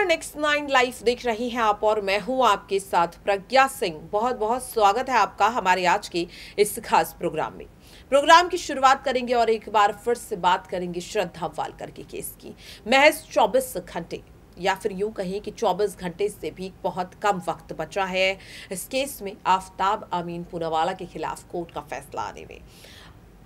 Next 9 live देख रही हैं आप और मैं हूं आपके साथ प्रज्ञा सिंह। बहुत बहुत स्वागत है आपका हमारे आज के इस खास प्रोग्राम में। प्रोग्राम की शुरुआत करेंगे और एक बार फिर से बात करेंगे श्रद्धा वालकर के केस की। महज 24 घंटे या फिर यूं कहें कि 24 घंटे से भी बहुत कम वक्त बचा है इस केस में आफ्ताब अमीन पूनावाला के खिलाफ कोर्ट का फैसला आने में।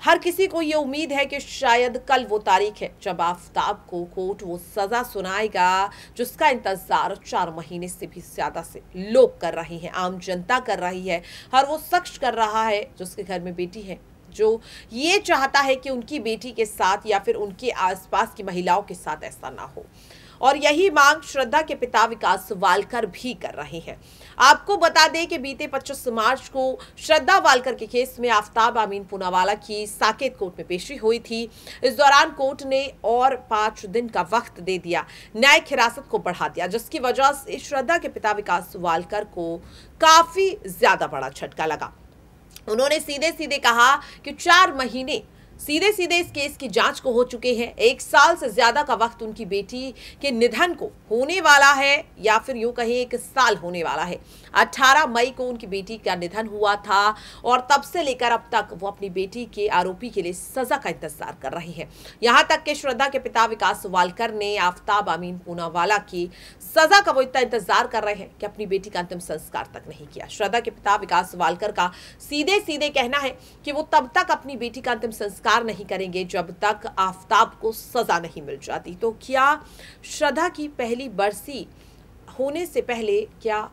हर किसी को ये उम्मीद है कि शायद कल वो तारीख है जब आफ्ताब को कोर्ट वो सजा सुनाएगा जिसका इंतजार 4 महीने से भी ज्यादा से लोग कर रहे हैं, आम जनता कर रही है, हर वो शख्स कर रहा है जिसके घर में बेटी है, जो ये चाहता है कि उनकी बेटी के साथ या फिर उनके आसपास की महिलाओं के साथ ऐसा ना हो। और यही मांग श्रद्धा के पिता विकास वालकर भी कर रहे हैं। आपको बता दें कि बीते 25 मार्च को श्रद्धा वालकर के केस में आफ्ताब अमीन पूनावाला की साकेत कोर्ट में पेशी हुई थी। इस दौरान कोर्ट ने और 5 दिन का वक्त दे दिया, न्यायिक हिरासत को बढ़ा दिया, जिसकी वजह से श्रद्धा के पिता विकास वालकर को काफी ज्यादा बड़ा झटका लगा। उन्होंने सीधे सीधे कहा कि 4 महीने सीधे सीधे इस केस की जांच को हो चुके हैं। 1 साल से ज्यादा का वक्त उनकी बेटी के निधन को होने वाला है या फिर यूं कहें 1 साल होने वाला है। 18 मई को उनकी बेटी का निधन हुआ था और तब से लेकर अब तक वो अपनी बेटी के आरोपी के लिए सजा का इंतजार कर रही है। यहां तक कि श्रद्धा के पिता विकास वालकर ने आफ्ताब अमीन पूनावाला की सजा का वो इतना इंतजार कर रहे हैं कि अपनी बेटी का अंतिम संस्कार तक नहीं किया। श्रद्धा के पिता विकास वालकर का सीधे सीधे कहना है कि वो तब तक अपनी बेटी का अंतिम संस्कार नहीं करेंगे जब तक आफ्ताब को सजा नहीं मिल जाती। तो क्या श्रद्धा की पहली बरसी होने से पहले क्या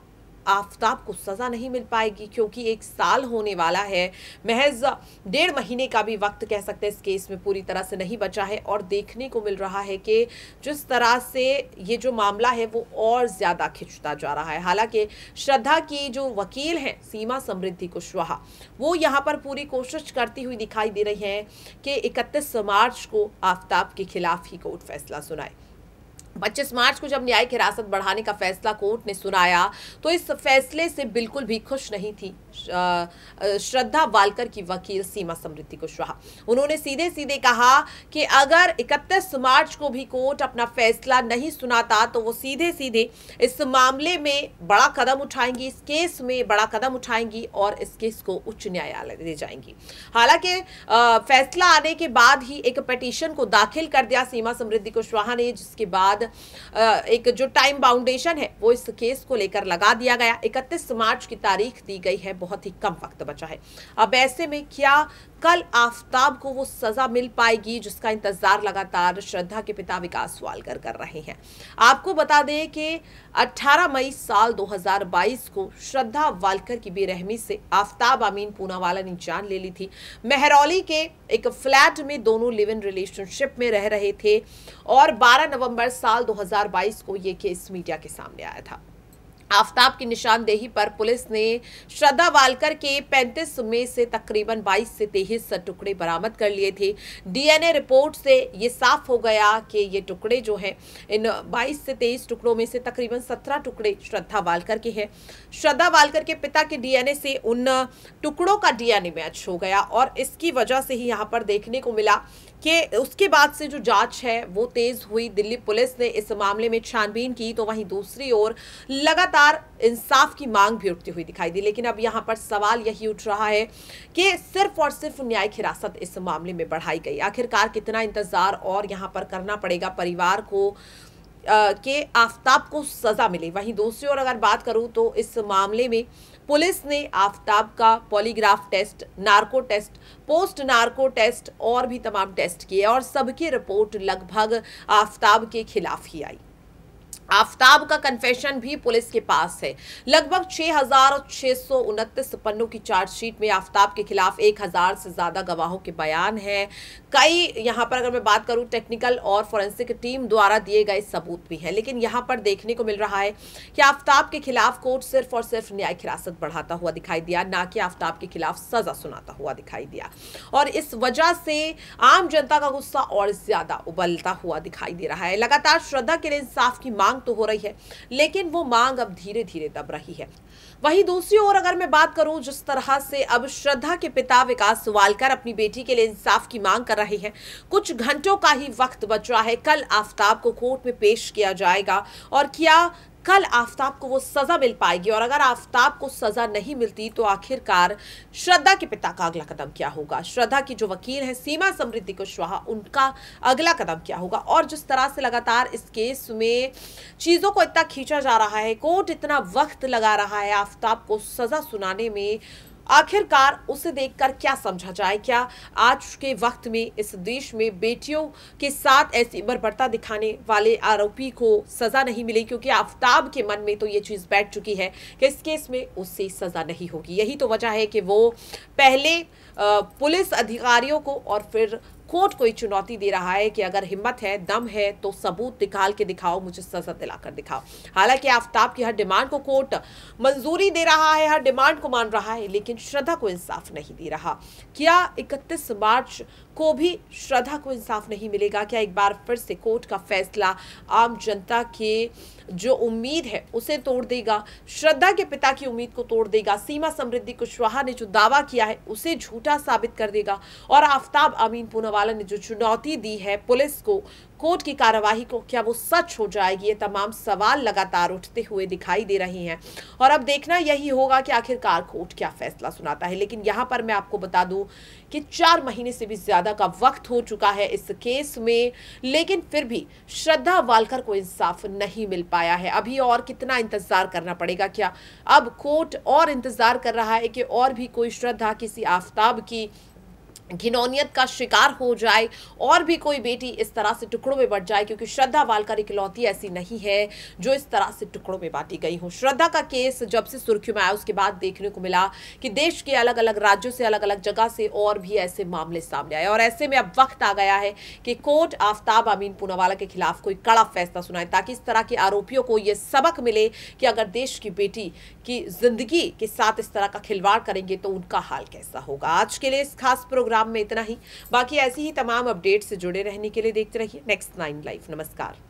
आफ्ताब को सजा नहीं मिल पाएगी? क्योंकि 1 साल होने वाला है, महज 1.5 महीने का भी वक्त कह सकते हैं इस केस में पूरी तरह से नहीं बचा है। और देखने को मिल रहा है कि जिस तरह से ये जो मामला है वो और ज्यादा खिंचता जा रहा है। हालांकि श्रद्धा की जो वकील हैं सीमा समृद्धि कुशवाहा, वो यहाँ पर पूरी कोशिश करती हुई दिखाई दे रही हैं कि 31 मार्च को आफ्ताब के खिलाफ ही कोर्ट फैसला सुनाए। 25 मार्च को जब न्यायिक हिरासत बढ़ाने का फैसला कोर्ट ने सुनाया तो इस फैसले से बिल्कुल भी खुश नहीं थी श्रद्धा वालकर की वकील सीमा समृद्धि कुशवाहा। उन्होंने सीधे सीधे कहा कि अगर 31 मार्च को भी कोर्ट अपना फैसला नहीं सुनाता तो वो सीधे सीधे इस मामले में बड़ा कदम उठाएंगी, इस केस में बड़ा कदम उठाएंगी और इस केस को उच्च न्यायालय ले जाएंगी। हालांकि फैसला आने के बाद ही एक पिटीशन को दाखिल कर दिया सीमा समृद्धि कुशवाहा ने, जिसके बाद एक जो टाइम बाउंडेशन है वो इस केस को लेकर लगा दिया गया। 31 मार्च की तारीख दी गई है, बहुत ही कम वक्त बचा है। अब ऐसे में क्या कल आफ्ताब को वो सजा मिल पाएगी जिसका इंतजार लगातार श्रद्धा के पिता विकास वालकर कर रहे हैं? आपको बता दें कि 18 मई साल 2022 को श्रद्धा वालकर की बेरहमी से आफ्ताब अमीन पूनावाला ने जान ले ली थी। महरौली के एक फ्लैट में दोनों लिव इन रिलेशनशिप में रह रहे थे और 12 नवंबर साल 2022 को ये केस मीडिया के सामने आया था। आफ्ताब की निशानदेही पर पुलिस ने श्रद्धा वालकर के 35 में से तकरीबन 22 से 23 टुकड़े बरामद कर लिए थे। डीएनए रिपोर्ट से ये साफ हो गया कि ये टुकड़े जो हैं, इन 22 से 23 टुकड़ों में से तकरीबन 17 टुकड़े श्रद्धा वालकर के हैं। श्रद्धा वालकर के पिता के डीएनए से उन टुकड़ों का डीएनए मैच हो गया और इसकी वजह से ही यहाँ पर देखने को मिला कि उसके बाद से जो जांच है वो तेज हुई। दिल्ली पुलिस ने इस मामले में छानबीन की तो वहीं दूसरी ओर लगातार इंसाफ की मांग भी उठती हुई दिखाई दी। लेकिन अब यहाँ पर सवाल यही उठ रहा है कि सिर्फ और सिर्फ न्यायिक हिरासत इस मामले में बढ़ाई गई। आखिरकार कितना इंतजार और यहाँ पर करना पड़ेगा परिवार को कि आफ्ताब को सजा मिले? वहीं दूसरी ओर अगर बात करूं तो इस मामले में पुलिस ने आफ्ताब का polygraph test, narco test, post narco test और भी तमाम टेस्ट किए और सबकी रिपोर्ट लगभग आफ्ताब के खिलाफ ही आई। आफ्ताब का कन्फेशन भी पुलिस के पास है। लगभग 6,629 पन्नों की चार्जशीट में आफ्ताब के खिलाफ 1,000 से ज्यादा गवाहों के बयान हैं। कई यहाँ पर अगर मैं बात करूँ टेक्निकल और फोरेंसिक टीम द्वारा दिए गए सबूत भी हैं। लेकिन यहाँ पर देखने को मिल रहा है कि आफ्ताब के खिलाफ कोर्ट सिर्फ और सिर्फ न्यायिक हिरासत बढ़ाता हुआ दिखाई दिया, ना कि आफ्ताब के खिलाफ सजा सुनाता हुआ दिखाई दिया। और इस वजह से आम जनता का गुस्सा और ज्यादा उबलता हुआ दिखाई दे रहा है। लगातार श्रद्धा के लिए इंसाफ की मांग मांग तो हो रही है, लेकिन वो मांग अब धीरे धीरे दब रही है। वहीं दूसरी ओर अगर मैं बात करूं, जिस तरह से अब श्रद्धा के पिता विकास वालकर अपनी बेटी के लिए इंसाफ की मांग कर रहे हैं, कुछ घंटों का ही वक्त बचा है। कल आफ्ताब को कोर्ट में पेश किया जाएगा और क्या कल आफ्ताब को वो सजा मिल पाएगी, और अगर आफ्ताब को सजा नहीं मिलती तो आखिरकार श्रद्धा के पिता का अगला कदम क्या होगा, श्रद्धा की जो वकील है सीमा समृद्धि कुशवाहा, उनका अगला कदम क्या होगा। और जिस तरह से लगातार इस केस में चीजों को इतना खींचा जा रहा है, कोर्ट इतना वक्त लगा रहा है आफ्ताब को सजा सुनाने में, आखिरकार उसे देखकर क्या समझा जाए। क्या आज के वक्त में इस देश में बेटियों के साथ ऐसी बर्बरता दिखाने वाले आरोपी को सजा नहीं मिली, क्योंकि आफ्ताब के मन में तो ये चीज बैठ चुकी है कि इस केस में उससे सजा नहीं होगी। यही तो वजह है कि वो पहले पुलिस अधिकारियों को और फिर कोर्ट को चुनौती दे रहा है कि अगर हिम्मत है, दम है, तो सबूत निकाल के दिखाओ, मुझे सजा दिलाकर दिखाओ। हालांकि आफ्ताब की हर डिमांड को कोर्ट मंजूरी दे रहा है, हर डिमांड को मान रहा है, लेकिन श्रद्धा को इंसाफ नहीं दे रहा। क्या 31 मार्च को भी श्रद्धा को इंसाफ नहीं मिलेगा? क्या एक बार फिर से कोर्ट का फैसला आम जनता के जो उम्मीद है उसे तोड़ देगा, श्रद्धा के पिता की उम्मीद को तोड़ देगा, सीमा समृद्धि कुशवाहा ने जो दावा किया है उसे झूठा साबित कर देगा, और आफ्ताब अमीन पूनावाला ने जो चुनौती दी है पुलिस को, कोर्ट की कार्यवाही को, क्या वो सच हो जाएगी? ये तमाम सवाल लगातार उठते हुए दिखाई दे रहे हैं और अब देखना यही होगा कि आखिरकार कोर्ट क्या फैसला सुनाता है। लेकिन यहां पर मैं आपको बता दूं कि 4 महीने से भी ज्यादा का वक्त हो चुका है इस केस में, लेकिन फिर भी श्रद्धा वालकर को इंसाफ नहीं मिल पाया है। अभी और कितना इंतजार करना पड़ेगा? क्या अब कोर्ट और इंतजार कर रहा है कि और भी कोई श्रद्धा किसी आफ्ताब की घिनौनियत का शिकार हो जाए और भी कोई बेटी इस तरह से टुकड़ों में बट जाए? क्योंकि श्रद्धा वालकर इकलौती ऐसी नहीं है जो इस तरह से टुकड़ों में बांटी गई हो। श्रद्धा का केस जब से सुर्खियों में आया उसके बाद देखने को मिला कि देश के अलग अलग राज्यों से, अलग अलग जगह से और भी ऐसे मामले सामने आए, और ऐसे में अब वक्त आ गया है कि कोर्ट आफ्ताब अमीन पूनावाला के खिलाफ कोई कड़ा फैसला सुनाए, ताकि इस तरह के आरोपियों को यह सबक मिले कि अगर देश की बेटी की जिंदगी के साथ इस तरह का खिलवाड़ करेंगे तो उनका हाल कैसा होगा। आज के लिए इस खास प्रोग्राम में इतना ही। बाकी ऐसी ही तमाम अपडेट से जुड़े रहने के लिए देखते रहिए Next 9 लाइव। नमस्कार।